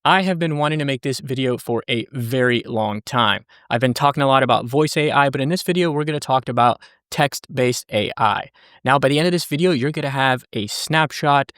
I have been wanting to make this video for a very long time. I've been talking a lot about voice AI, but in this video, we're going to talk about text-based AI. Now, by the end of this video, you're going to have a snapshot,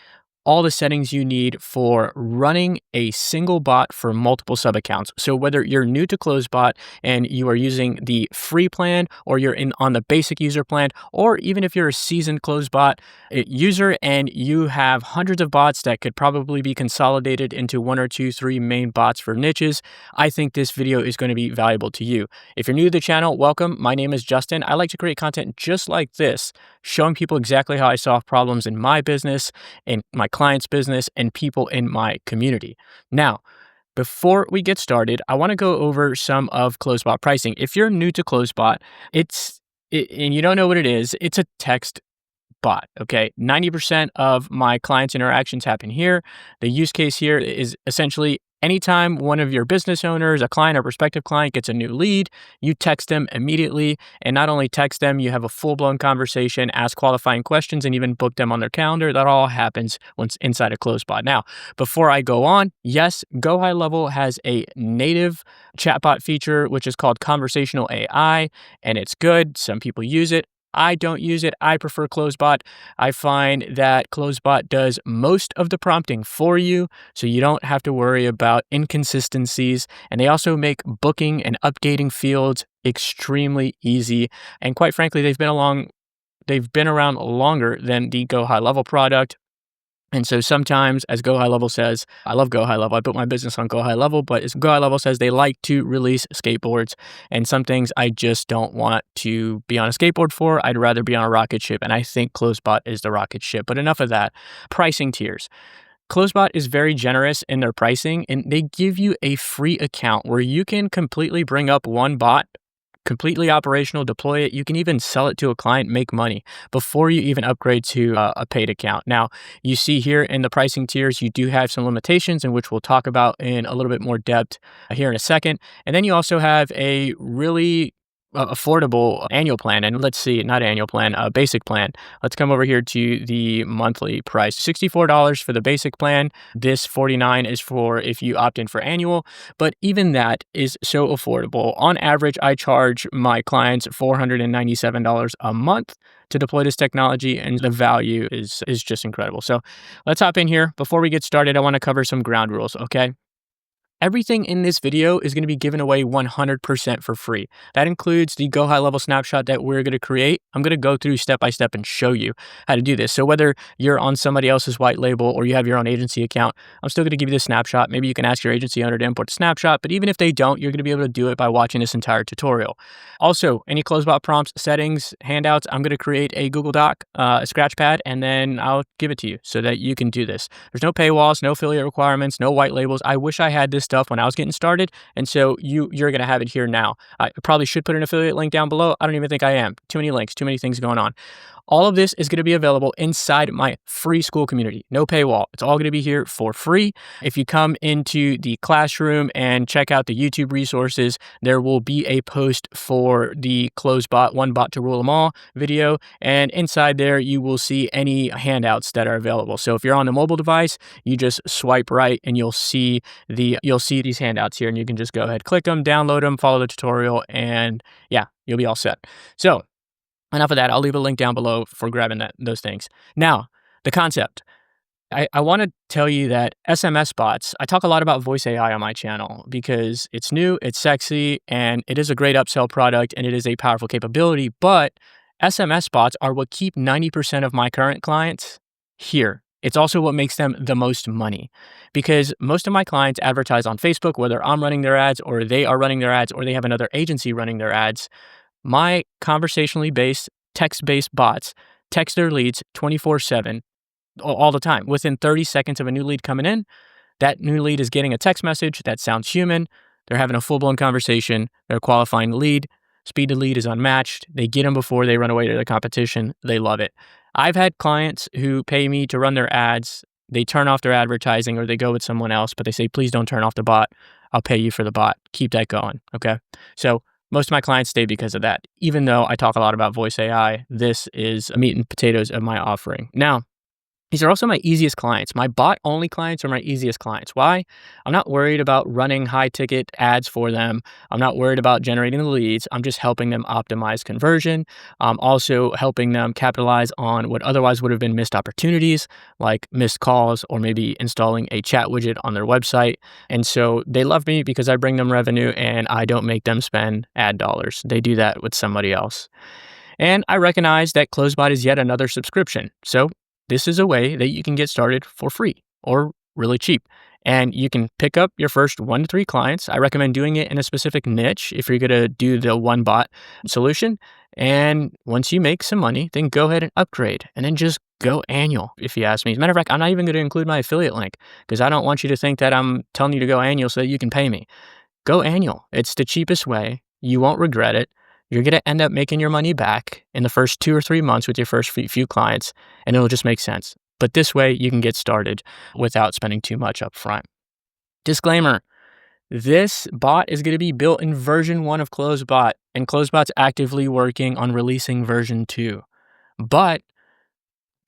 all the settings you need for running a single bot for multiple sub-accounts. So whether you're new to CloseBot and you are using the free plan, or you're on the basic user plan, or even if you're a seasoned CloseBot user and you have hundreds of bots that could probably be consolidated into one or two, three main bots for niches, I think this video is going to be valuable to you. If you're new to the channel, welcome. My name is Justin. I like to create content just like this, showing people exactly how I solve problems in my business, in my client's business, and people in my community. Now, before we get started, I want to go over some of CloseBot pricing. If you're new to CloseBot, and you don't know what it is, it's a text bot, okay? 90% of my clients' interactions happen here. The use case here is essentially anytime one of your business owners, a client or prospective client, gets a new lead, you text them immediately. And not only text them, you have a full-blown conversation, ask qualifying questions, and even book them on their calendar. That all happens once inside a CloseBot. Now, before I go on, yes, GoHighLevel has a native chatbot feature, which is called conversational AI, and it's good. Some people use it. I don't use it. I prefer CloseBot. I find that CloseBot does most of the prompting for you, so you don't have to worry about inconsistencies. And they also make booking and updating fields extremely easy. And quite frankly, they've been around longer than the GoHighLevel product. And so sometimes, as GoHighLevel says, I love GoHighLevel. I put my business on GoHighLevel, but as GoHighLevel says, they like to release skateboards. And some things I just don't want to be on a skateboard for. I'd rather be on a rocket ship. And I think CloseBot is the rocket ship. But enough of that. Pricing tiers. CloseBot is very generous in their pricing, and they give you a free account where you can completely bring up one bot, completely operational, deploy it. You can even sell it to a client, make money before you even upgrade to a paid account. Now, you see here in the pricing tiers, you do have some limitations, in which we'll talk about in a little bit more depth here in a second. And then you also have a really affordable annual plan. And let's see, not annual plan, basic plan. Let's come over here to the monthly price. $64 for the basic plan. This $49 is for if you opt in for annual, but even that is so affordable. On average, I charge my clients $497 a month to deploy this technology, and the value is just incredible. So let's hop in here. Before we get started, I want to cover some ground rules, okay? Everything in this video is going to be given away 100% for free. That includes the GoHighLevel Snapshot that we're going to create. I'm going to go through step by step and show you how to do this. So whether you're on somebody else's white label or you have your own agency account, I'm still going to give you the snapshot. Maybe you can ask your agency owner to import the snapshot, but even if they don't, you're going to be able to do it by watching this entire tutorial. Also, any CloseBot prompts, settings, handouts, I'm going to create a Google Doc, a Scratchpad, and then I'll give it to you so that you can do this. There's no paywalls, no affiliate requirements, no white labels. I wish I had this stuff when I was getting started, and so you're going to have it here now. I probably should put an affiliate link down below. I don't even think I am. Too many links, too many things going on. All of this is going to be available inside my free school community. No paywall. It's all going to be here for free. If you come into the classroom and check out the YouTube resources, there will be a post for the CloseBot, one bot to rule them all video. And inside there, you will see any handouts that are available. So if you're on the mobile device, you just swipe right and you'll see these handouts here, and you can just go ahead, click them, download them, follow the tutorial, and yeah, you'll be all set. So enough of that. I'll leave a link down below for grabbing those things. Now, the concept. I want to tell you that SMS bots, I talk a lot about voice AI on my channel because it's new, it's sexy, and it is a great upsell product, and it is a powerful capability. But SMS bots are what keep 90% of my current clients here. It's also what makes them the most money, because most of my clients advertise on Facebook, whether I'm running their ads or they are running their ads or they have another agency running their ads. My conversationally based, text-based bots text their leads 24/7 all the time. Within 30 seconds of a new lead coming in, that new lead is getting a text message that sounds human. They're having a full-blown conversation. They're qualifying the lead. Speed to lead is unmatched. They get them before they run away to the competition. They love it. I've had clients who pay me to run their ads. They turn off their advertising or they go with someone else, but they say, please don't turn off the bot. I'll pay you for the bot. Keep that going, okay? So most of my clients stay because of that. Even though I talk a lot about voice AI, this is a meat and potatoes of my offering. Now, These are also my easiest clients. My bot-only clients are my easiest clients. Why? I'm not worried about running high-ticket ads for them. I'm not worried about generating the leads. I'm just helping them optimize conversion. I'm also helping them capitalize on what otherwise would have been missed opportunities, like missed calls or maybe installing a chat widget on their website. And so they love me because I bring them revenue and I don't make them spend ad dollars. They do that with somebody else. And I recognize that CloseBot is yet another subscription. So this is a way that you can get started for free or really cheap. And you can pick up your first 1 to 3 clients. I recommend doing it in a specific niche if you're going to do the one bot solution. And once you make some money, then go ahead and upgrade and then just go annual, if you ask me. As a matter of fact, I'm not even going to include my affiliate link because I don't want you to think that I'm telling you to go annual so that you can pay me. Go annual. It's the cheapest way. You won't regret it. You're going to end up making your money back in the first 2 or 3 months with your first few clients, and it'll just make sense. But this way, you can get started without spending too much up front. Disclaimer, this bot is going to be built in version 1 of CloseBot, and CloseBot's actively working on releasing version 2. But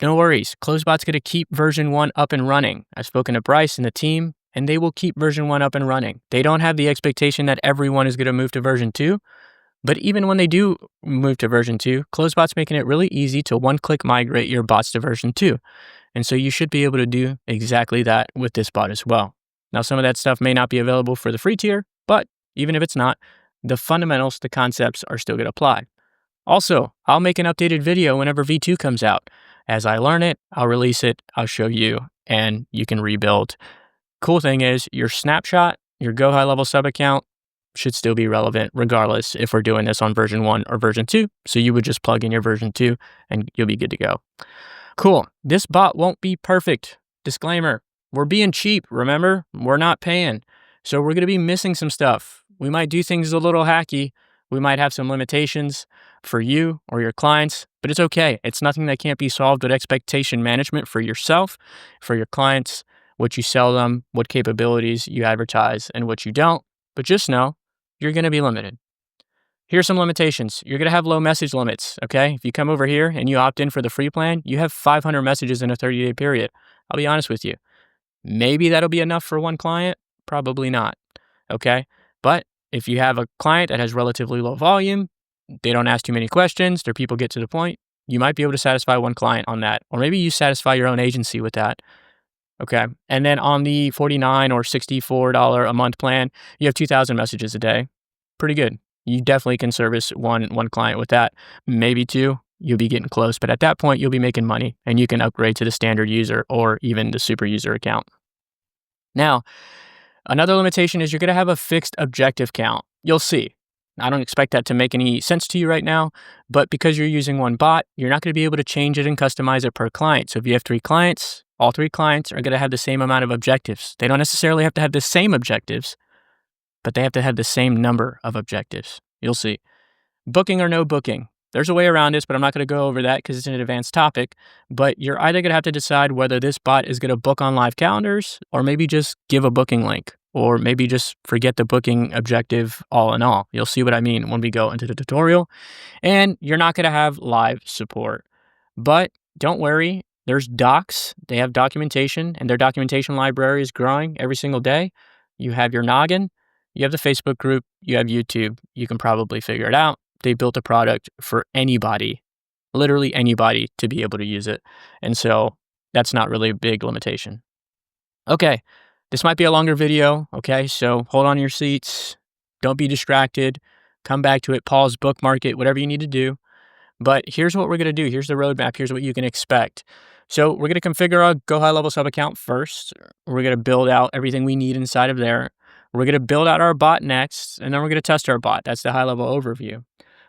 no worries, CloseBot's going to keep version 1 up and running. I've spoken to Bryce and the team, and they will keep version 1 up and running. They don't have the expectation that everyone is going to move to version 2. But even when they do move to version 2, CloseBot's making it really easy to one-click migrate your bots to version 2. And so you should be able to do exactly that with this bot as well. Now, some of that stuff may not be available for the free tier, but even if it's not, the fundamentals, the concepts are still going to apply. Also, I'll make an updated video whenever V2 comes out. As I learn it, I'll release it, I'll show you, and you can rebuild. Cool thing is your snapshot, your GoHighLevel sub account, should still be relevant regardless if we're doing this on version 1 or version 2. So you would just plug in your version 2 and you'll be good to go. Cool. This bot won't be perfect. Disclaimer, we're being cheap, remember? We're not paying. So we're going to be missing some stuff. We might do things a little hacky. We might have some limitations for you or your clients, but it's okay. It's nothing that can't be solved with expectation management for yourself, for your clients, what you sell them, what capabilities you advertise, and what you don't. But just know, you're going to be limited. Here's some limitations. You're going to have low message limits, okay? If you come over here and you opt in for the free plan, you have 500 messages in a 30-day period. I'll be honest with you. Maybe that'll be enough for one client. Probably not, okay? But if you have a client that has relatively low volume, they don't ask too many questions, their people get to the point, you might be able to satisfy one client on that. Or maybe you satisfy your own agency with that. Okay. And then on the $49 or $64 a month plan, you have 2,000 messages a day. Pretty good. You definitely can service one client with that. Maybe 2, you'll be getting close. But at that point, you'll be making money and you can upgrade to the standard user or even the super user account. Now, another limitation is you're going to have a fixed objective count. You'll see. I don't expect that to make any sense to you right now, but because you're using one bot, you're not going to be able to change it and customize it per client. So if you have 3 clients, all 3 clients are going to have the same amount of objectives. They don't necessarily have to have the same objectives, but they have to have the same number of objectives. You'll see. Booking or no booking. There's a way around this, but I'm not going to go over that because it's an advanced topic. But you're either going to have to decide whether this bot is going to book on live calendars or maybe just give a booking link or maybe just forget the booking objective all in all. You'll see what I mean when we go into the tutorial. And you're not going to have live support. But don't worry. There's docs, they have documentation, and their documentation library is growing every single day. You have your noggin, you have the Facebook group, you have YouTube. You can probably figure it out. They built a product for anybody, literally anybody, to be able to use it. And so that's not really a big limitation. Okay, this might be a longer video, okay? So hold on to your seats. Don't be distracted. Come back to it, pause, bookmark it, whatever you need to do. But here's what we're going to do. Here's the roadmap. Here's what you can expect. So we're going to configure our GoHighLevel sub account first. We're going to build out everything we need inside of there. We're going to build out our bot next, and then we're going to test our bot. That's the high-level overview.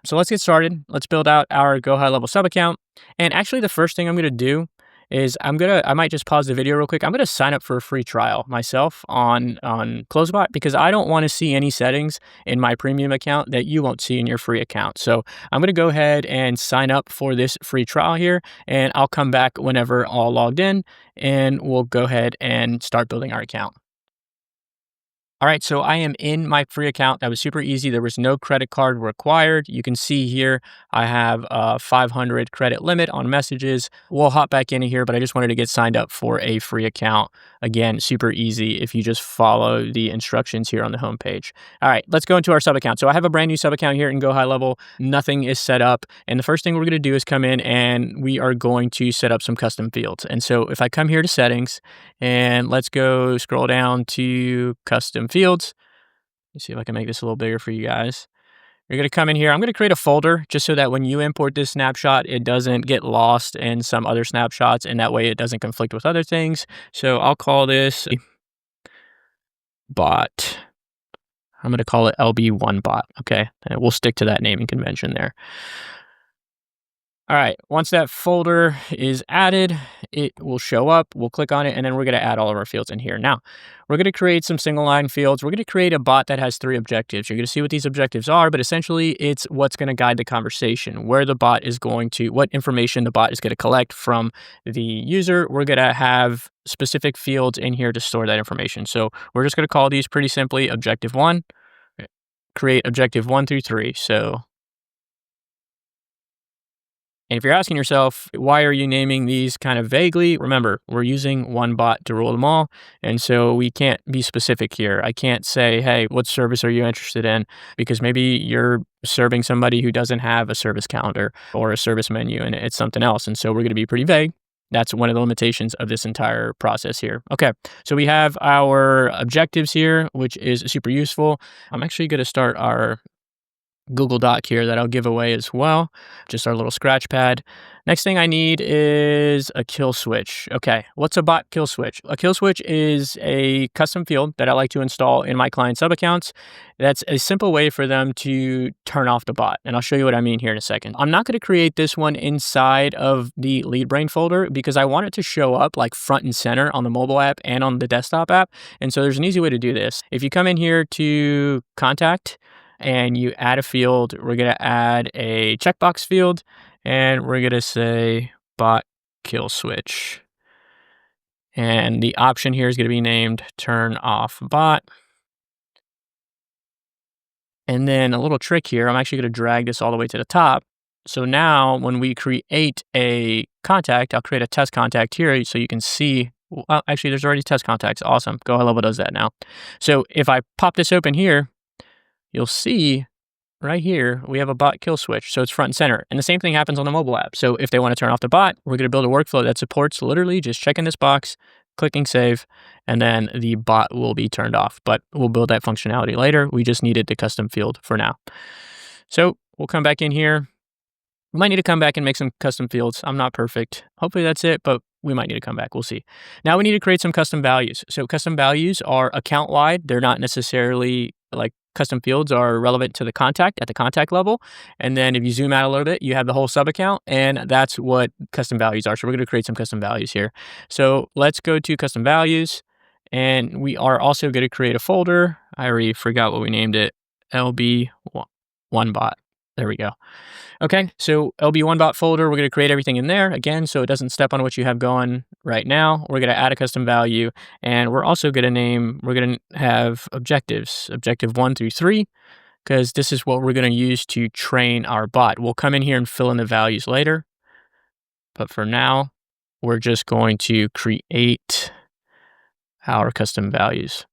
So let's get started. Let's build out our GoHighLevel sub account. And actually, the first thing I'm going to do is I might just pause the video real quick. I'm going to sign up for a free trial myself on CloseBot because I don't want to see any settings in my premium account that you won't see in your free account. So I'm going to go ahead and sign up for this free trial here, and I'll come back whenever all logged in, and we'll go ahead and start building our account. All right, so I am in my free account. That was super easy. There was no credit card required. You can see here I have a 500 credit limit on messages. We'll hop back into here, but I just wanted to get signed up for a free account. Again, super easy if you just follow the instructions here on the homepage. All right, let's go into our sub account. So I have a brand new sub account here in GoHighLevel. Nothing is set up. And the first thing we're going to do is come in and we are going to set up some custom fields. And so if I come here to settings and let's go scroll down to custom fields. Let's see if I can make this a little bigger for you guys. You're going to come in here. I'm going to create a folder just so that when you import this snapshot, it doesn't get lost in some other snapshots, and that way it doesn't conflict with other things. So I'll call this bot. I'm going to call it LB1 bot. Okay. And we'll stick to that naming convention there. All right, once that folder is added, it will show up. We'll click on it, and then we're going to add all of our fields in here. Now, we're going to create some single line fields. We're going to create a bot that has 3 objectives. You're going to see what these objectives are, but essentially it's what's going to guide the conversation, where the bot is going to, what information the bot is going to collect from the user. We're going to have specific fields in here to store that information. So we're just going to call these pretty simply objective 1, create objective 1 through 3. So and if you're asking yourself, why are you naming these kind of vaguely? Remember, we're using one bot to rule them all. And so we can't be specific here. I can't say, hey, what service are you interested in? Because maybe you're serving somebody who doesn't have a service calendar or a service menu and it's something else. And so we're going to be pretty vague. That's one of the limitations of this entire process here. Okay, so we have our objectives here, which is super useful. I'm actually going to start our Google Doc here that I'll give away as well, just our little scratch pad. Next thing I need is a kill switch. Okay, what's a bot kill switch? A kill switch is a custom field that I like to install in my client sub accounts. That's a simple way for them to turn off the bot, and I'll show you what I mean here in a second. I'm not going to create this one inside of the LeadBrain folder because I want it to show up like front and center on the mobile app and on the desktop app, and so there's an easy way to do this. If you come in here to contact, and you add a field, we're going to add a checkbox field, and we're going to say bot kill switch. And the option here is going to be named turn off bot. And then a little trick here, I'm actually going to drag this all the way to the top. So now when we create a contact, I'll create a test contact here so you can see. Well, actually, there's already test contacts. Awesome. GoHighLevel does that now. So if I pop this open here, you'll see right here, we have a bot kill switch. So it's front and center. And the same thing happens on the mobile app. So if they want to turn off the bot, we're going to build a workflow that supports literally just checking this box, clicking save, and then the bot will be turned off. But we'll build that functionality later. We just needed the custom field for now. So we'll come back in here. We might need to come back and make some custom fields. I'm not perfect. Hopefully that's it, but we might need to come back. We'll see. Now we need to create some custom values. So custom values are account-wide. They're not necessarily like custom fields are relevant to the contact at the contact level. And then if you zoom out a little bit, you have the whole sub account, and that's what custom values are. So we're going to create some custom values here. So let's go to custom values, and we are also going to create a folder. I already forgot what we named it. LB1 bot. There we go. Okay, so LB1 bot folder, we're going to create everything in there again, so it doesn't step on what you have going right now. We're going to add a custom value, and we're also going to we're going to have objectives, objective 1 through 3, because this is what we're going to use to train our bot. We'll come in here and fill in the values later, but for now, we're just going to create our custom values.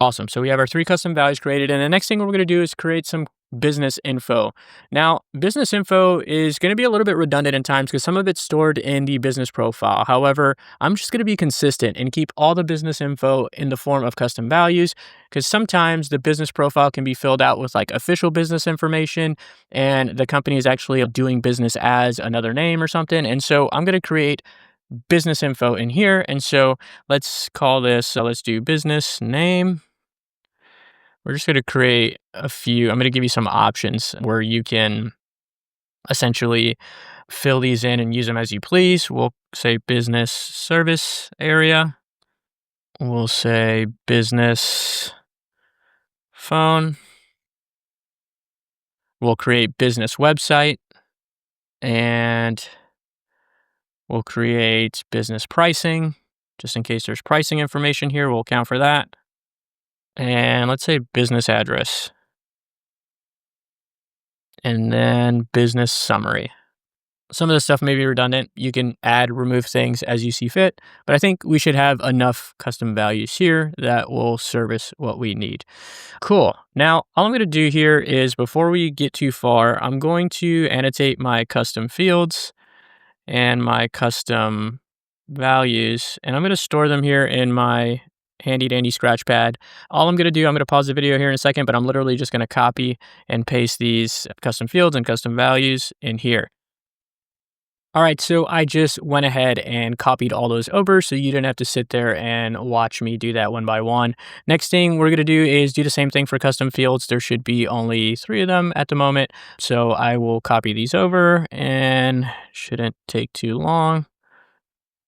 Awesome, so we have our 3 custom values created, and the next thing we're going to do is create some business info. Now, business info is going to be a little bit redundant in times because some of it's stored in the business profile. However, I'm just going to be consistent and keep all the business info in the form of custom values because sometimes the business profile can be filled out with like official business information and the company is actually doing business as another name or something. And so I'm going to create business info in here. And so let's call this, let's do business name. We're just going to create a few. I'm going to give you some options where you can essentially fill these in and use them as you please. We'll say business service area. We'll say business phone. We'll create business website. And we'll create business pricing. Just in case there's pricing information here, we'll account for that. and let's say business address, and then business summary. Some of the stuff may be redundant. You can add, remove things as you see fit, but I think we should have enough custom values here that will service what we need. Cool. Now, all I'm going to do here is before we get too far, I'm going to annotate my custom fields and my custom values, and I'm going to store them here in my handy dandy scratch pad. All I'm going to do, I'm going to pause the video here in a second, but I'm literally just going to copy and paste these custom fields and custom values in here. All right, so I just went ahead and copied all those over so you didn't have to sit there and watch me do that one by one. Next thing we're going to do is do the same thing for custom fields. There should be only 3 of them at the moment. So I will copy these over and shouldn't take too long.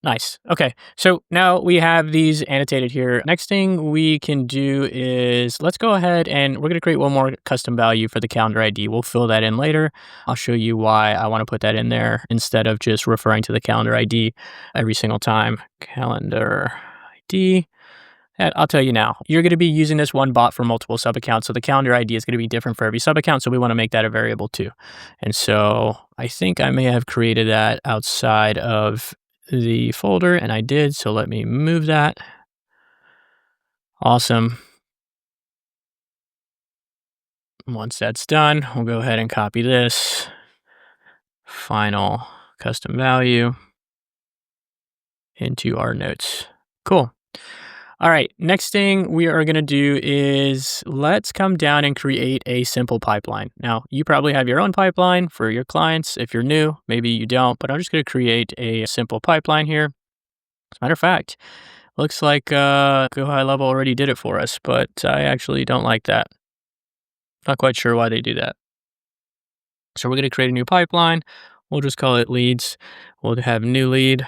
Nice. Okay, so now we have these annotated here. Next thing we can do is let's go ahead and we're going to create one more custom value for the calendar ID. We'll fill that in later. I'll show you why I want to put that in there instead of just referring to the calendar ID every single time. Calendar ID. And I'll tell you now, you're going to be using this one bot for multiple sub accounts. So the calendar ID is going to be different for every sub account. So we want to make that a variable too. And so I think I may have created that outside of the folder, and I did, so let me move that. Awesome. Once that's done, we'll go ahead and copy this final custom value into our notes. Cool. All right, next thing we are going to do is let's come down and create a simple pipeline. Now, you probably have your own pipeline for your clients. If you're new, maybe you don't, but I'm just going to create a simple pipeline here. As a matter of fact, looks like GoHighLevel already did it for us, but I actually don't like that. Not quite sure why they do that. So we're going to create a new pipeline. We'll just call it leads. We'll have new lead,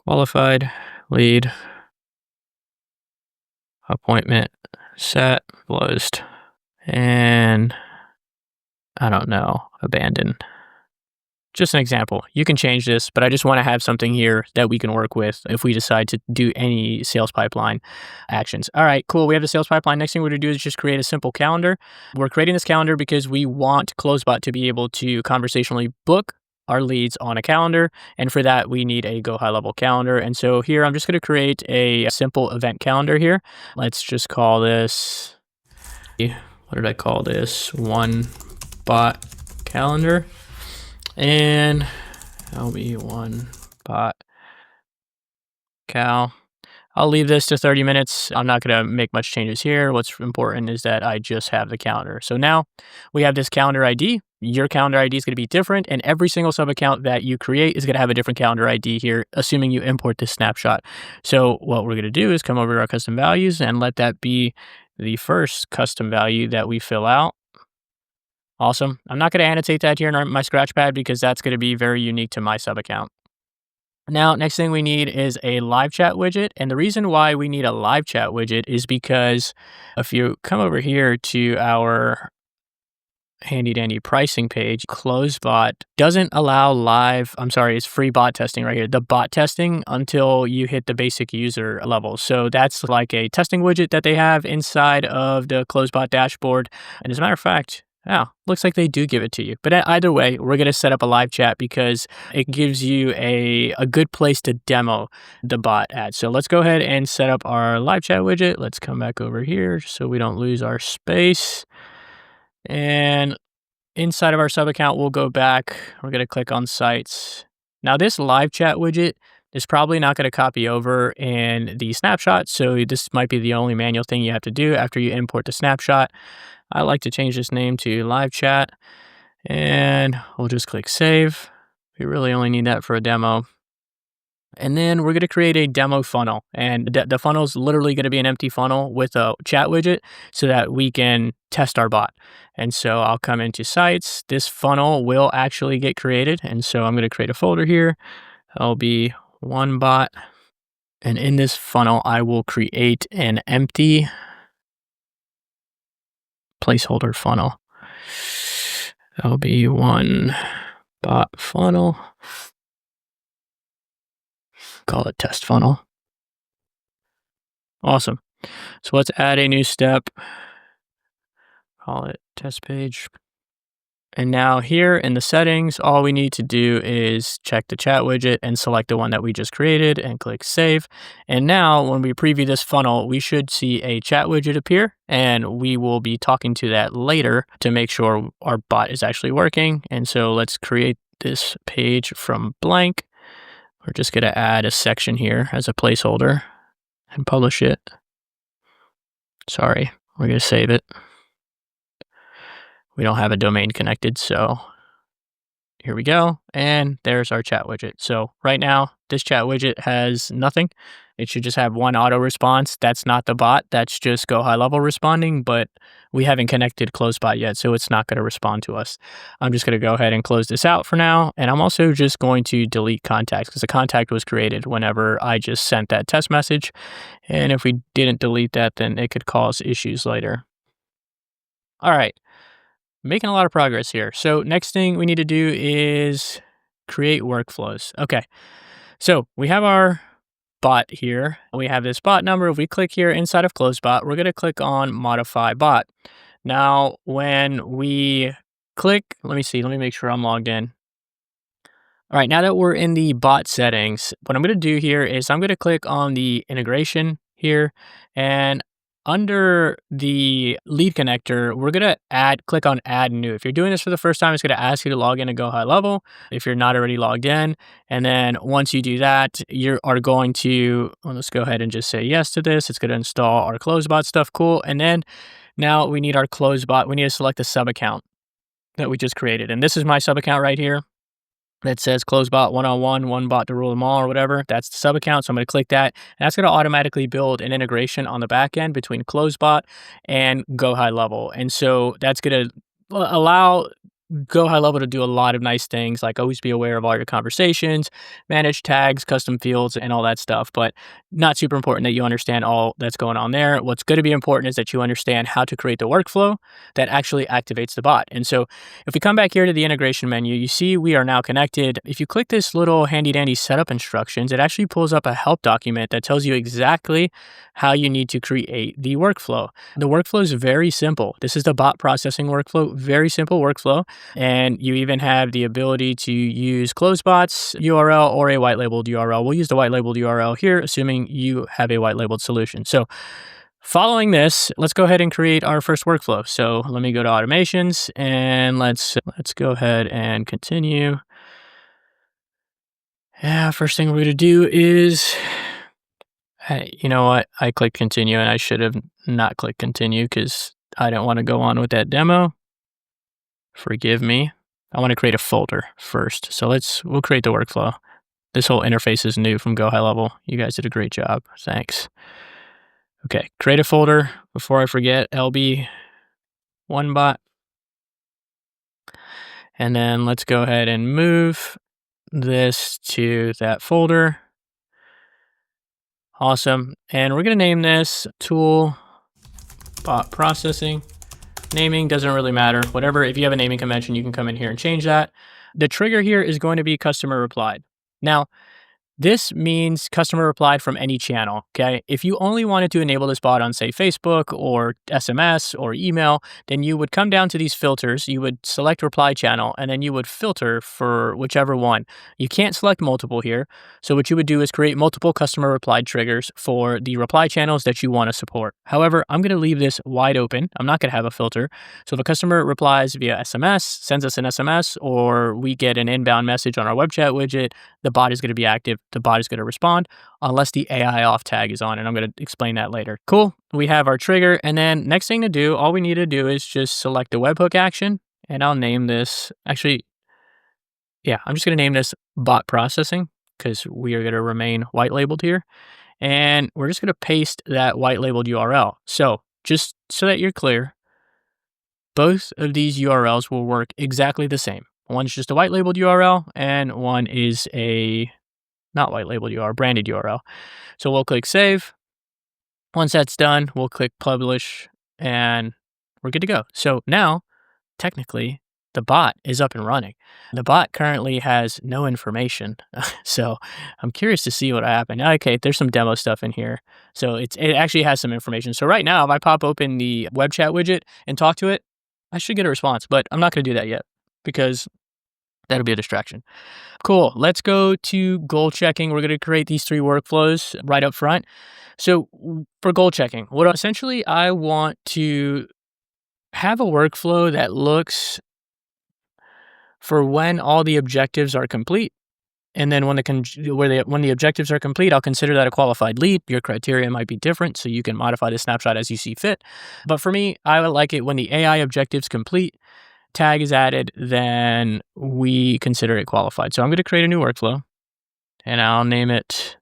qualified lead, appointment set, closed, and I don't know, abandon. Just an example. You can change this, but I just want to have something here that we can work with if we decide to do any sales pipeline actions. All right, cool. We have the sales pipeline. Next thing we're going to do is just create a simple calendar. We're creating this calendar because we want CloseBot to be able to conversationally book our leads on a calendar. And for that, we need a GoHighLevel calendar. And so here, I'm just going to create a simple event calendar here. Let's just call this, what did I call this? One bot calendar. And that'll be one bot cal. I'll leave this to 30 minutes. I'm not going to make much changes here. What's important is that I just have the calendar. So now we have this calendar ID. Your calendar ID is going to be different, and every single sub account that you create is going to have a different calendar ID here, assuming you import this snapshot. So what we're going to do is come over to our custom values and let that be the first custom value that we fill out. Awesome. I'm not going to annotate that here in my scratch pad because that's going to be very unique to my sub account. Now, next thing we need is a live chat widget. And the reason why we need a live chat widget is because if you come over here to our handy dandy pricing page, CloseBot doesn't allow it's free bot testing right here. The bot testing until you hit the basic user level. So that's like a testing widget that they have inside of the CloseBot dashboard. And as a matter of fact, looks like they do give it to you. But either way, we're going to set up a live chat because it gives you a good place to demo the bot at. So let's go ahead and set up our live chat widget. Let's come back over here so we don't lose our space. And inside of our sub account, we'll go back. We're going to click on sites. Now this live chat widget is probably not going to copy over in the snapshot. So this might be the only manual thing you have to do after you import the snapshot. I like to change this name to live chat, and we'll just click save. We really only need that for a demo. And then we're going to create a demo funnel, and the funnel is literally going to be an empty funnel with a chat widget so that we can test our bot. And so I'll come into sites. This funnel will actually get created. And so I'm going to create a folder here. That'll be one bot. And in this funnel, I will create an empty placeholder funnel. That'll be one bot funnel. Call it test funnel. Awesome. So let's add a new step, call it test page. And now here in the settings, all we need to do is check the chat widget and select the one that we just created and click save. And now when we preview this funnel, we should see a chat widget appear, and we will be talking to that later to make sure our bot is actually working. And so let's create this page from blank. We're just going to add a section here as a placeholder and publish it. Sorry, we're going to save it. We don't have a domain connected, so here we go. And there's our chat widget. So right now, this chat widget has nothing. It should just have one auto response. That's not the bot. That's just GoHighLevel responding, but we haven't connected CloseBot yet, so it's not going to respond to us. I'm just going to go ahead and close this out for now. And I'm also just going to delete contacts because the contact was created whenever I just sent that test message. And if we didn't delete that, then it could cause issues later. All right. Making a lot of progress here. So next thing we need to do is create workflows. Okay, so we have our bot here. We have this bot number. If we click here inside of CloseBot, we're going to click on modify bot. Now, when we click, let me make sure I'm logged in. All right, now that we're in the bot settings, what I'm going to do here is I'm going to click on the integration here, and under the lead connector, we're going to click on add new. If you're doing this for the first time, it's going to ask you to log in and GoHighLevel if you're not already logged in. And then once you do that, you are going to, well, let's go ahead and just say yes to this. It's going to install our CloseBot stuff. Cool. And then now we need our CloseBot. We need to select the sub account that we just created. And this is my sub account right here that says CloseBot 101, one bot to rule them all or whatever. That's the sub account. So I'm going to click that. And that's going to automatically build an integration on the back end between CloseBot and GoHighLevel. And so that's going to allow GoHighLevel to do a lot of nice things, like always be aware of all your conversations, manage tags, custom fields, and all that stuff. But not super important that you understand all that's going on there. What's going to be important is that you understand how to create the workflow that actually activates the bot. And so if we come back here to the integration menu, you see we are now connected. If you click this little handy dandy setup instructions, it actually pulls up a help document that tells you exactly how you need to create the workflow. The workflow is very simple. This is the bot processing workflow, very simple workflow. And you even have the ability to use CloseBot's URL or a white labeled URL. We'll use the white labeled URL here, assuming you have a white labeled solution. So following this, let's go ahead and create our first workflow. So let me go to automations and let's go ahead and continue. Yeah, first thing we're going to do is, hey, you know what? I clicked continue and I should have not clicked continue because I didn't want to go on with that demo. Forgive me. I want to create a folder first. So we'll create the workflow. This whole interface is new from GoHighLevel. You guys did a great job. Thanks. Okay, create a folder. Before I forget, LB one bot. And then let's go ahead and move this to that folder. Awesome. And we're going to name this tool bot processing. Naming doesn't really matter. Whatever, if you have a naming convention, you can come in here and change that. The trigger here is going to be customer replied. Now, this means customer replied from any channel, okay? If you only wanted to enable this bot on, say, Facebook or SMS or email, then you would come down to these filters, you would select reply channel, and then you would filter for whichever one. You can't select multiple here. So what you would do is create multiple customer replied triggers for the reply channels that you want to support. However, I'm going to leave this wide open. I'm not going to have a filter. So if a customer replies via SMS, sends us an SMS, or we get an inbound message on our web chat widget, the bot is going to be active. The bot is going to respond unless the AI off tag is on, and I'm going to explain that later. Cool. We have our trigger, and then next thing to do, all we need to do is just select the webhook action, and I'll name this, actually, yeah, I'm just going to name this bot processing because we are going to remain white labeled here, and we're just going to paste that white labeled URL. So just so that you're clear, both of these URLs will work exactly the same. One's just a white labeled URL, and one is a not white labeled URL, branded URL. So we'll click save. Once that's done, we'll click publish and we're good to go. So now, technically, the bot is up and running. The bot currently has no information. So I'm curious to see what happened. Okay, there's some demo stuff in here. So it actually has some information. So right now, if I pop open the web chat widget and talk to it, I should get a response, but I'm not going to do that yet because that'll be a distraction. Cool. Let's go to goal checking. We're going to create these 3 workflows right up front. So for goal checking, essentially I want to have a workflow that looks for when all the objectives are complete. And then when the objectives are complete, I'll consider that a qualified lead. Your criteria might be different, so you can modify the snapshot as you see fit. But for me, I would like it when the AI objectives complete, tag is added, then we consider it qualified. So I'm going to create a new workflow, and I'll name it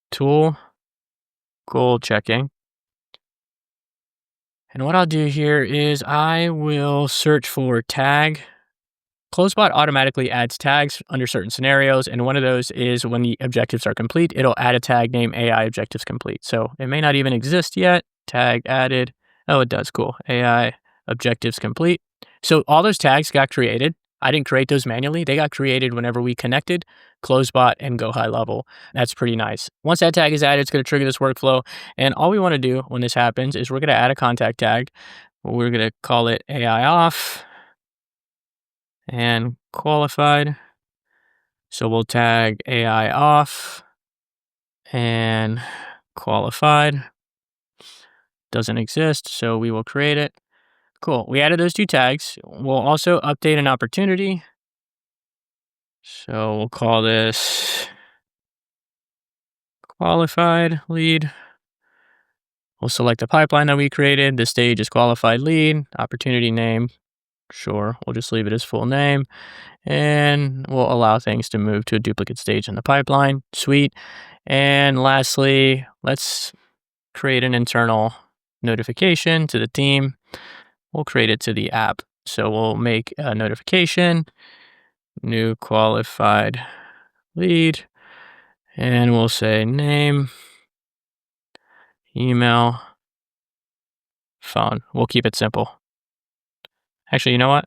tool goal checking. And what I'll do here is I will search for tag. CloseBot automatically adds tags under certain scenarios, and one of those is when the objectives are complete, it'll add a tag named AI objectives complete. So it may not even exist yet. Tag added. Oh, it does. Cool. AI objectives complete. So all those tags got created. I didn't create those manually. They got created whenever we connected CloseBot and GoHighLevel. That's pretty nice. Once that tag is added, it's going to trigger this workflow. And all we want to do when this happens is we're going to add a contact tag. We're going to call it AI off and qualified. So we'll tag AI off and qualified. Doesn't exist, so we will create it. Cool. We added those 2 tags. We'll also update an opportunity. So we'll call this qualified lead. We'll select the pipeline that we created. The stage is qualified lead. Opportunity name. Sure. We'll just leave it as full name. And we'll allow things to move to a duplicate stage in the pipeline. Sweet. And lastly, let's create an internal notification to the team. We'll create it to the app. So we'll make a notification, new qualified lead, and we'll say name, email, phone. We'll keep it simple. Actually, you know what?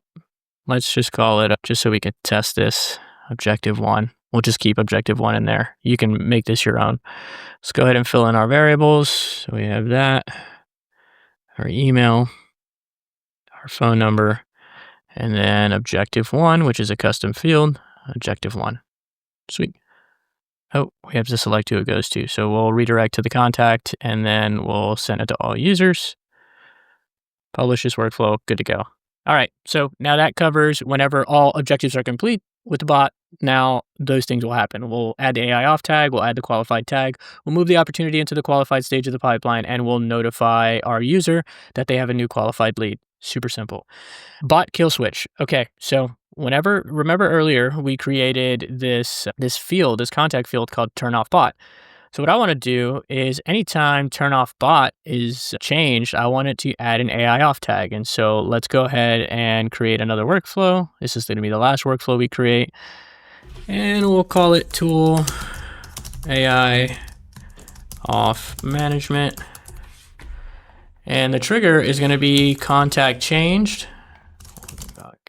Let's just call it, just so we can test this, objective 1. We'll just keep objective 1 in there. You can make this your own. Let's go ahead and fill in our variables. So we have that, our email, our phone number, and then objective 1, which is a custom field, objective 1. Sweet. Oh, we have to select who it goes to. So we'll redirect to the contact, and then we'll send it to all users. Publish this workflow, good to go. All right, so now that covers whenever all objectives are complete with the bot. Now those things will happen. We'll add the AI off tag, we'll add the qualified tag, we'll move the opportunity into the qualified stage of the pipeline, and we'll notify our user that they have a new qualified lead. Super simple. Bot kill switch. Okay, so remember earlier we created this field, this contact field called turn off bot. So what I want to do is anytime turn off bot is changed, I want it to add an AI off tag. And so let's go ahead and create another workflow. This is going to be the last workflow we create. And we'll call it tool AI off management. And the trigger is going to be contact changed.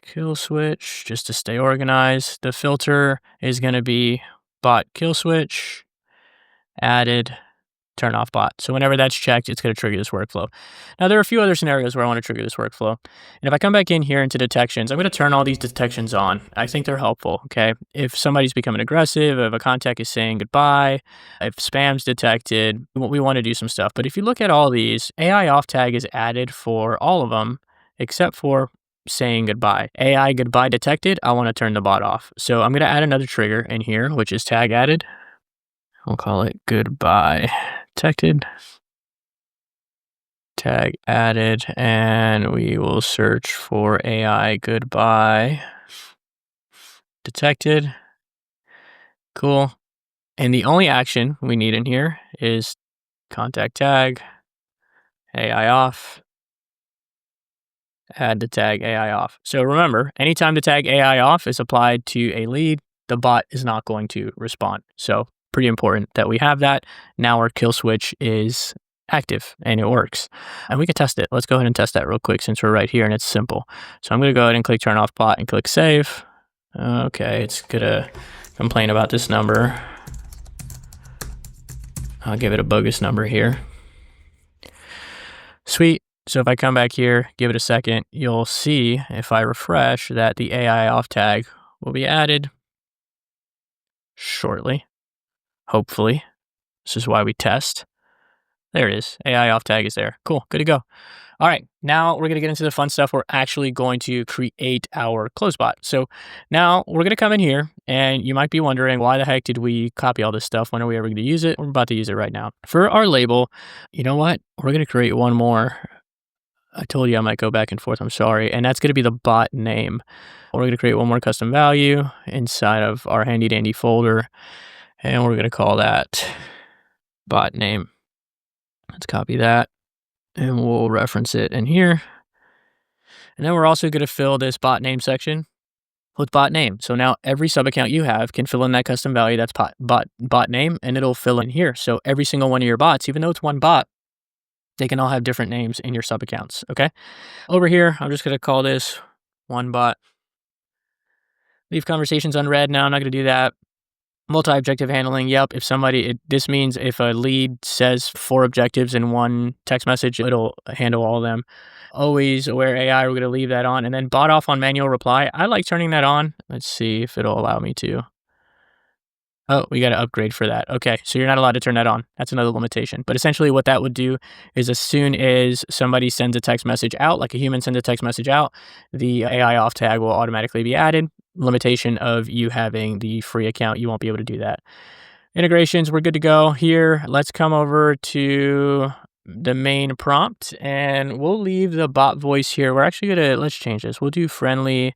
Kill switch, just to stay organized. The filter is going to be bot kill switch. Added turn off bot. So whenever that's checked, it's going to trigger this workflow. Now there are a few other scenarios where I want to trigger this workflow. And if I come back in here into detections, I'm going to turn all these detections on. I think they're helpful. Okay. If somebody's becoming aggressive, if a contact is saying goodbye, if spam's detected, we want to do some stuff. But if you look at all these, AI off tag is added for all of them, except for saying goodbye. AI goodbye detected, I want to turn the bot off. So I'm going to add another trigger in here, which is tag added. We'll call it goodbye detected. Tag added, and we will search for AI goodbye detected. Cool. And the only action we need in here is contact tag, AI off, add the tag AI off. So remember, anytime the tag AI off is applied to a lead, the bot is not going to respond. So pretty important that we have that. Now our kill switch is active and it works. And we can test it. Let's go ahead and test that real quick since we're right here and it's simple. So I'm going to go ahead and click turn off bot and click save. Okay, it's going to complain about this number. I'll give it a bogus number here. Sweet. So if I come back here, give it a second, you'll see if I refresh that the AI off tag will be added shortly. Hopefully. This is why we test. There it is. AI off tag is there. Cool. Good to go. All right. Now we're going to get into the fun stuff. We're actually going to create our CloseBot. So now we're going to come in here and you might be wondering, why the heck did we copy all this stuff? When are we ever going to use it? We're about to use it right now. For our label, you know what? We're going to create one more. I told you I might go back and forth. I'm sorry. And that's going to be the bot name. We're going to create one more custom value inside of our handy dandy folder. And we're going to call that bot name. Let's copy that and we'll reference it in here. And then we're also going to fill this bot name section with bot name. So now every sub account you have can fill in that custom value that's bot name, and it'll fill in here. So every single one of your bots, even though it's one bot, they can all have different names in your sub accounts. Okay. Over here, I'm just going to call this one bot. Leave conversations unread. Now I'm not going to do that. Multi-objective handling. Yep. If this means if a lead says 4 objectives in one text message, it'll handle all of them. Always aware AI, we're going to leave that on. And then bot off on manual reply. I like turning that on. Let's see if it'll allow me to. Oh, we got to upgrade for that. Okay. So you're not allowed to turn that on. That's another limitation. But essentially what that would do is as soon as somebody sends a text message out, like a human sends a text message out, the AI off tag will automatically be added. Limitation of you having the free account, you won't be able to do that. Integrations, we're good to go here. Let's come over to the main prompt and we'll leave the bot voice here. We're actually let's change this. We'll do friendly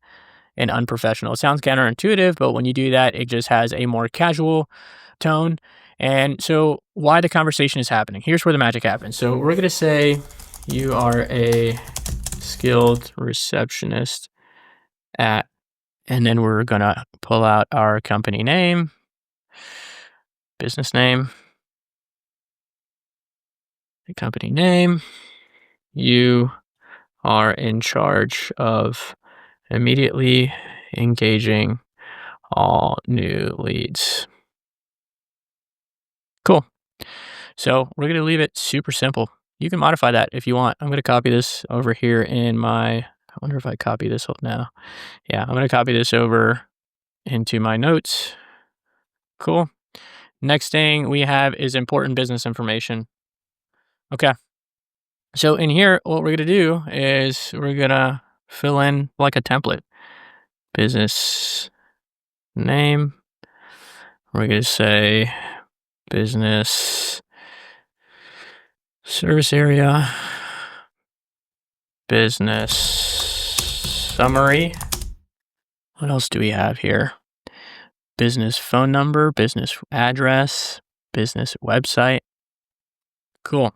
and unprofessional. It sounds counterintuitive, but when you do that, it just has a more casual tone. And so why the conversation is happening, here's where the magic happens. So we're going to say you are a skilled receptionist at, and then we're going to pull out our company name, business name, the company name. You are in charge of immediately engaging all new leads. Cool. So we're going to leave it super simple. You can modify that if you want. I'm going to copy this over here in my, I wonder if I copy this now. Yeah, I'm going to copy this over into my notes. Cool. Next thing we have is important business information. Okay. So in here, what we're going to do is we're going to fill in like a template. Business name. We're going to say business service area, business summary. What else do we have here? Business phone number, business address, business website. Cool.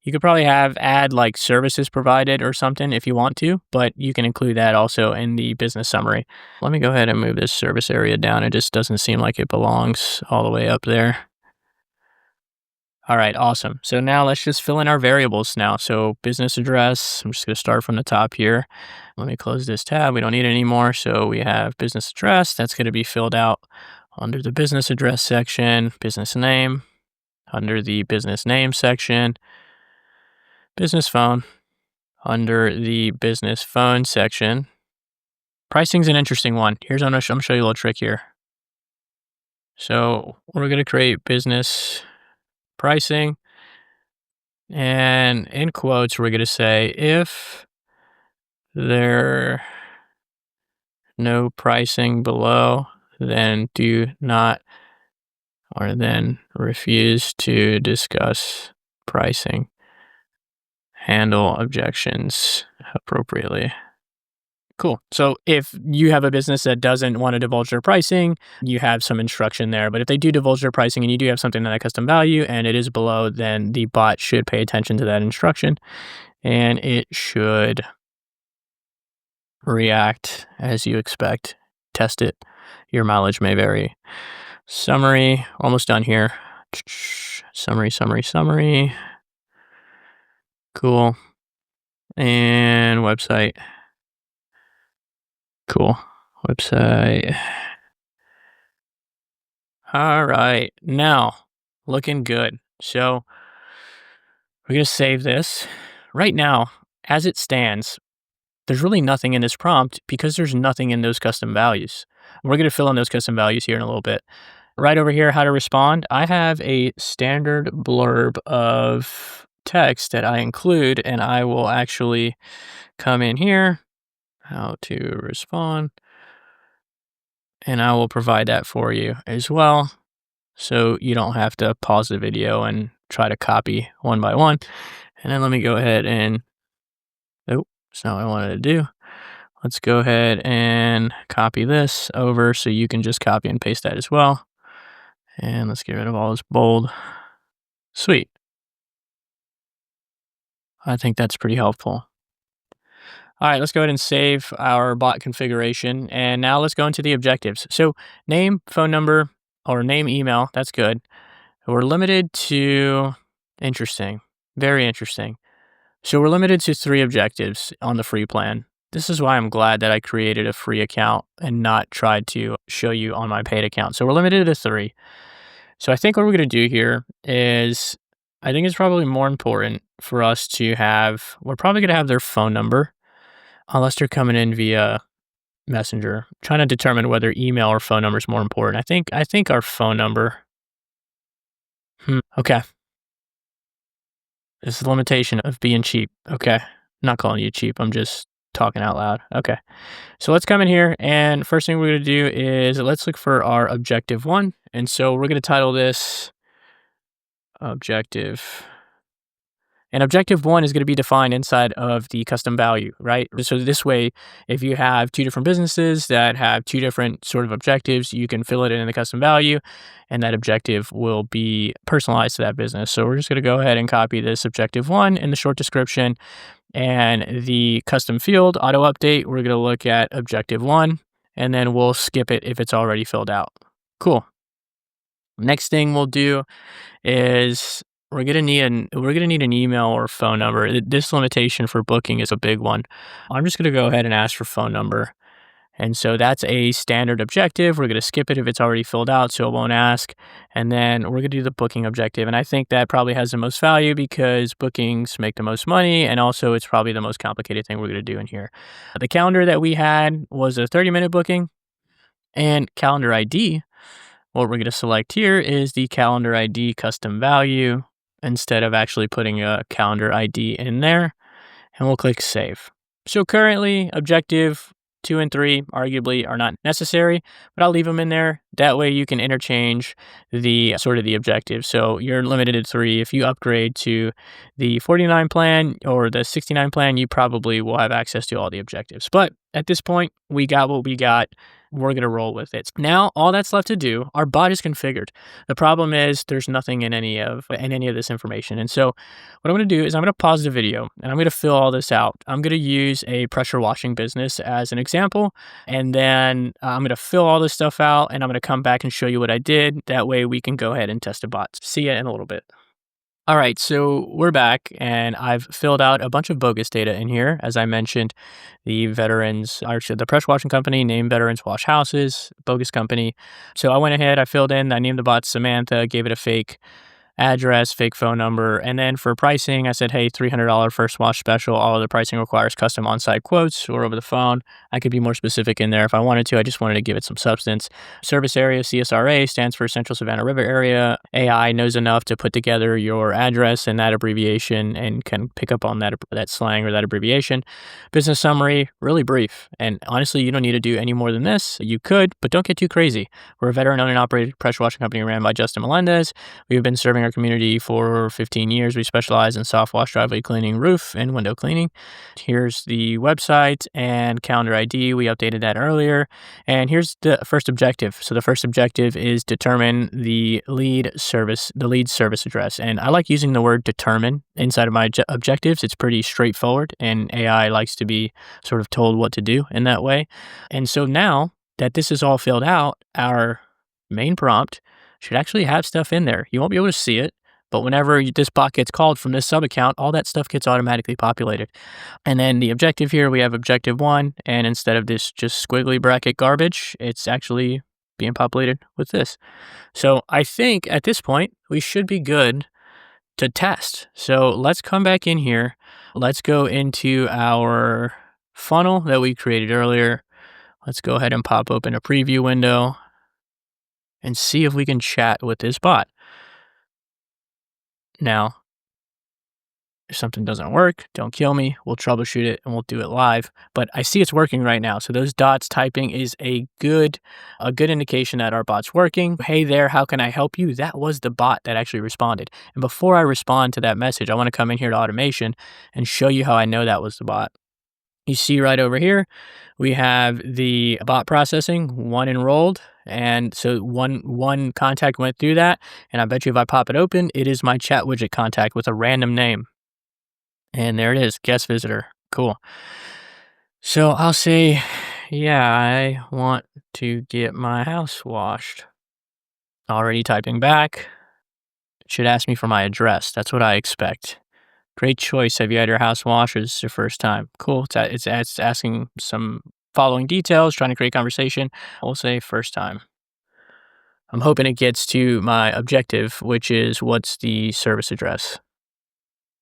You could probably add like services provided or something if you want to, but you can include that also in the business summary. Let me go ahead and move this service area down. It just doesn't seem like it belongs all the way up there. All right, awesome. So now let's just fill in our variables now. So business address, I'm just going to start from the top here. Let me close this tab. We don't need it anymore. So we have business address. That's going to be filled out under the business address section. Business name, under the business name section. Business phone, under the business phone section. Pricing's an interesting one. I'm going to show you a little trick here. So we're going to create business pricing. And in quotes, we're going to say, if there no pricing below, then do not, or then refuse to discuss pricing. Handle objections appropriately. Cool. So if you have a business that doesn't want to divulge their pricing, you have some instruction there. But if they do divulge their pricing and you do have something in that custom value and it is below, then the bot should pay attention to that instruction and it should react as you expect. Test it. Your mileage may vary. Summary, almost done here. Summary. Cool. And website. Cool. Website. All right. Now, looking good. So we're going to save this. Right now, as it stands, there's really nothing in this prompt because there's nothing in those custom values. We're going to fill in those custom values here in a little bit. Right over here, how to respond. I have a standard blurb of text that I include, and I will actually come in here, how to respond, and I will provide that for you as well. So you don't have to pause the video and try to copy one by one. And then let me go ahead and, oh, that's not what I wanted to do. Let's go ahead and copy this over so you can just copy and paste that as well. And let's get rid of all this bold. Sweet. I think that's pretty helpful. All right, let's go ahead and save our bot configuration. And now let's go into the objectives. So name, phone number, or name, email, that's good. We're limited to, interesting, very interesting. So we're limited to 3 objectives on the free plan. This is why I'm glad that I created a free account and not tried to show you on my paid account. So we're limited to 3. So I think what we're going to do here is, I think it's probably more important for us to have, we're probably going to have their phone number, unless they're coming in via Messenger. I'm trying to determine whether email or phone number is more important. I think our phone number. Okay. This is the limitation of being cheap. Okay. I'm not calling you cheap. I'm just talking out loud. Okay. So let's come in here, and first thing we're going to do is let's look for our objective 1. And so we're going to title this objective. And objective 1 is going to be defined inside of the custom value, right? So this way, if you have 2 different businesses that have 2 different sort of objectives, you can fill it in the custom value, and that objective will be personalized to that business. So we're just going to go ahead and copy this objective 1 in the short description, and the custom field auto update, we're going to look at objective 1, and then we'll skip it if it's already filled out. Cool. Next thing we'll do is we're gonna need an email or phone number. This limitation for booking is a big one. I'm just gonna go ahead and ask for phone number. And so that's a standard objective. We're gonna skip it if it's already filled out, so it won't ask. And then we're gonna do the booking objective. And I think that probably has the most value because bookings make the most money, and also it's probably the most complicated thing we're gonna do in here. The calendar that we had was a 30-minute booking, and calendar ID, what we're gonna select here is the calendar ID custom value, instead of actually putting a calendar ID in there, and we'll click save. So currently objective 2 and 3 arguably are not necessary, but I'll leave them in there. That way you can interchange the sort of the objectives. So you're limited to 3. If you upgrade to the 49 plan or the 69 plan, you probably will have access to all the objectives. But at this point, we got what we got. We're going to roll with it. Now, all that's left to do, our bot is configured. The problem is there's nothing in any of this information. And so what I'm going to do is I'm going to pause the video and I'm going to fill all this out. I'm going to use a pressure washing business as an example. And then I'm going to fill all this stuff out and I'm going to come back and show you what I did. That way we can go ahead and test the bots. See you in a little bit. All right, so we're back and I've filled out a bunch of bogus data in here. As I mentioned, the pressure washing company named Veterans Wash Houses, bogus company. So I went ahead, I filled in, I named the bot Samantha, gave it a fake address, fake phone number. And then for pricing, I said, hey, $300 first wash special. All of the pricing requires custom on-site quotes or over the phone. I could be more specific in there if I wanted to. I just wanted to give it some substance. Service area, CSRA, stands for Central Savannah River Area. AI knows enough to put together your address and that abbreviation and can pick up on that slang or that abbreviation. Business summary, really brief. And honestly, you don't need to do any more than this. You could, but don't get too crazy. We're a veteran-owned and operated pressure washing company ran by Justin Melendez. We've been serving our community for 15 years. We specialize in soft wash, driveway cleaning, roof, and window cleaning. Here's the website and calendar ID. We updated that earlier. And here's the first objective. So the first objective is determine the lead service address. And I like using the word determine inside of my objectives. It's pretty straightforward, and AI likes to be sort of told what to do in that way. And so now that this is all filled out, our main prompt should actually have stuff in there. You won't be able to see it, But whenever this bot gets called from this sub account, all that stuff gets automatically populated. And then the objective here, we have objective 1. And instead of this just squiggly bracket garbage, it's actually being populated with this. So I think at this point, we should be good to test. So let's come back in here. Let's go into our funnel that we created earlier. Let's go ahead and pop open a preview window and see if we can chat with this bot. Now, if something doesn't work, don't kill me. We'll troubleshoot it and we'll do it live. But I see it's working right now. So those dots typing is a good indication that our bot's working. Hey there, how can I help you? That was the bot that actually responded. And before I respond to that message, I want to come in here to automation and show you how I know that was the bot. You see right over here, we have the bot processing, 1 enrolled. And so one contact went through that. And I bet you if I pop it open, it is my chat widget contact with a random name. And there it is, guest visitor. Cool. So I'll say, yeah, I want to get my house washed. Already typing back. It should ask me for my address. That's what I expect. Great choice. Have you had your house washed or is this your first time? Cool. It's asking some following details, trying to create conversation. We'll say first time. I'm hoping it gets to my objective, which is what's the service address?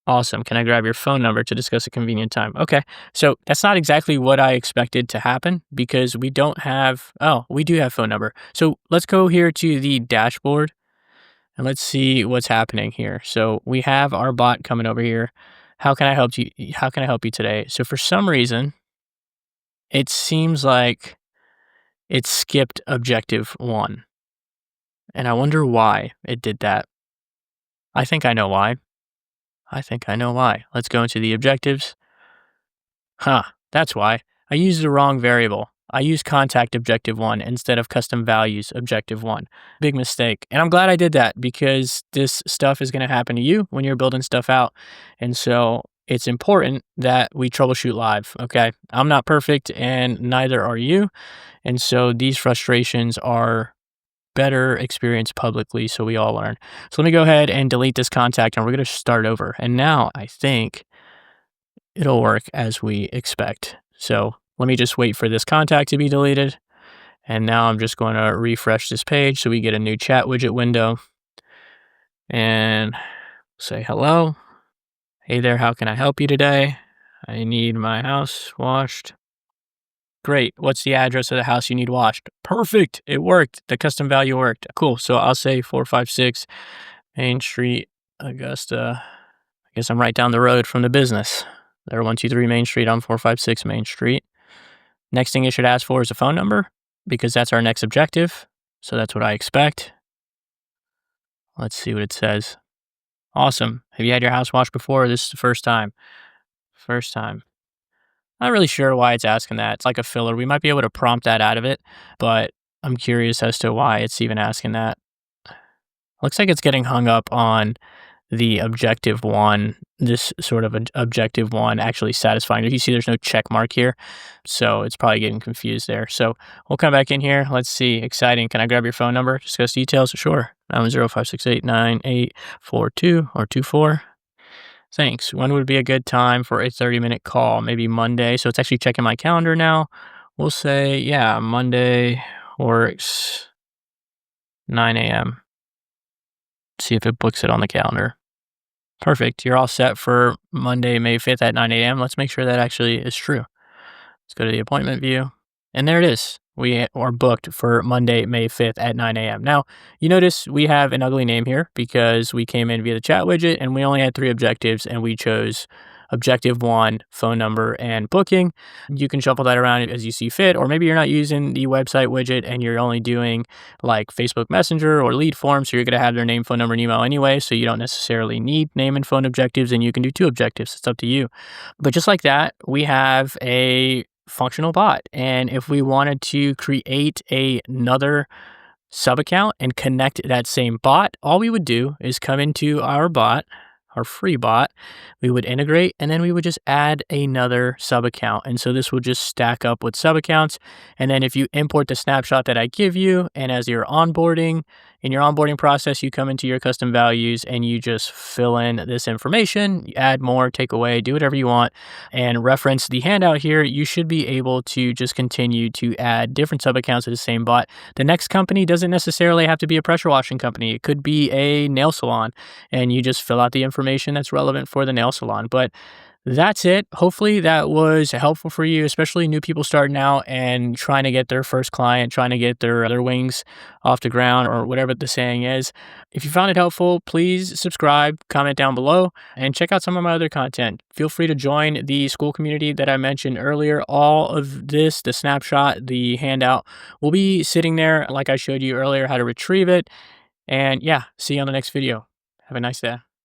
Awesome. Can I grab your phone number to discuss a convenient time? Okay. So that's not exactly what I expected to happen because we don't have, we do have phone number. So let's go here to the dashboard and let's see what's happening here. So we have our bot coming over here. How can I help you? How can I help you today? So for some reason, it seems like it skipped objective 1. And I wonder why it did that. I think I know why. Let's go into the objectives. That's why. I used the wrong variable. I used contact objective 1 instead of custom values objective 1. Big mistake. And I'm glad I did that because this stuff is going to happen to you when you're building stuff out. And so it's important that we troubleshoot live, okay? I'm not perfect and neither are you. And so these frustrations are better experienced publicly so we all learn. So let me go ahead and delete this contact and we're going to start over. And now I think it'll work as we expect. So let me just wait for this contact to be deleted. And now I'm just going to refresh this page so we get a new chat widget window and say hello. Hey there, how can I help you today? I need my house washed. Great. What's the address of the house you need washed? Perfect. It worked. The custom value worked. Cool. So I'll say 456 Main Street, Augusta. I guess I'm right down the road from the business. They're 123 Main Street. I'm 456 Main Street. Next thing it should ask for is a phone number because that's our next objective. So that's what I expect. Let's see what it says. Awesome. Have you had your house washed before? This is the first time. First time. Not really sure why it's asking that. It's like a filler. We might be able to prompt that out of it, but I'm curious as to why it's even asking that. Looks like it's getting hung up on the objective 1, this sort of objective 1 actually satisfying. If you see there's no check mark here, so it's probably getting confused there. So we'll come back in here. Let's see. Exciting. Can I grab your phone number? Discuss details? Sure. 910-568-9842 or 24. Thanks. When would be a good time for a 30-minute call? Maybe Monday. So it's actually checking my calendar now. We'll say, yeah, Monday works 9 a.m. See if it books it on the calendar. Perfect. You're all set for Monday, May 5th at 9 a.m. Let's make sure that actually is true. Let's go to the appointment view. And there it is. We are booked for Monday, May 5th at 9 a.m. Now, you notice we have an ugly name here because we came in via the chat widget and we only had 3 objectives and we chose objective 1, phone number, and booking. You can shuffle that around as you see fit, or maybe you're not using the website widget and you're only doing like Facebook Messenger or lead form, so you're going to have their name, phone number, and email anyway, so you don't necessarily need name and phone objectives, and you can do 2 objectives. It's up to you. But just like that, we have a functional bot. And if we wanted to create another sub account and connect that same bot, all we would do is come into our bot, our free bot, we would integrate, and then we would just add another sub account. And so this will just stack up with sub accounts. And then if you import the snapshot that I give you, and as you're onboarding, In your onboarding process, you come into your custom values and you just fill in this information, you add more, take away, do whatever you want, and reference the handout here. You should be able to just continue to add different sub accounts to the same bot. The next company doesn't necessarily have to be a pressure washing company. It could be a nail salon, and you just fill out the information that's relevant for the nail salon. But that's it. Hopefully that was helpful for you, especially new people starting out and trying to get their first client, trying to get their wings off the ground, or whatever the saying is. If you found it helpful, please subscribe, comment down below, and check out some of my other content. Feel free to join the school community that I mentioned earlier. All of this, the snapshot, the handout, will be sitting there like I showed you earlier how to retrieve it. And yeah, see you on the next video. Have a nice day.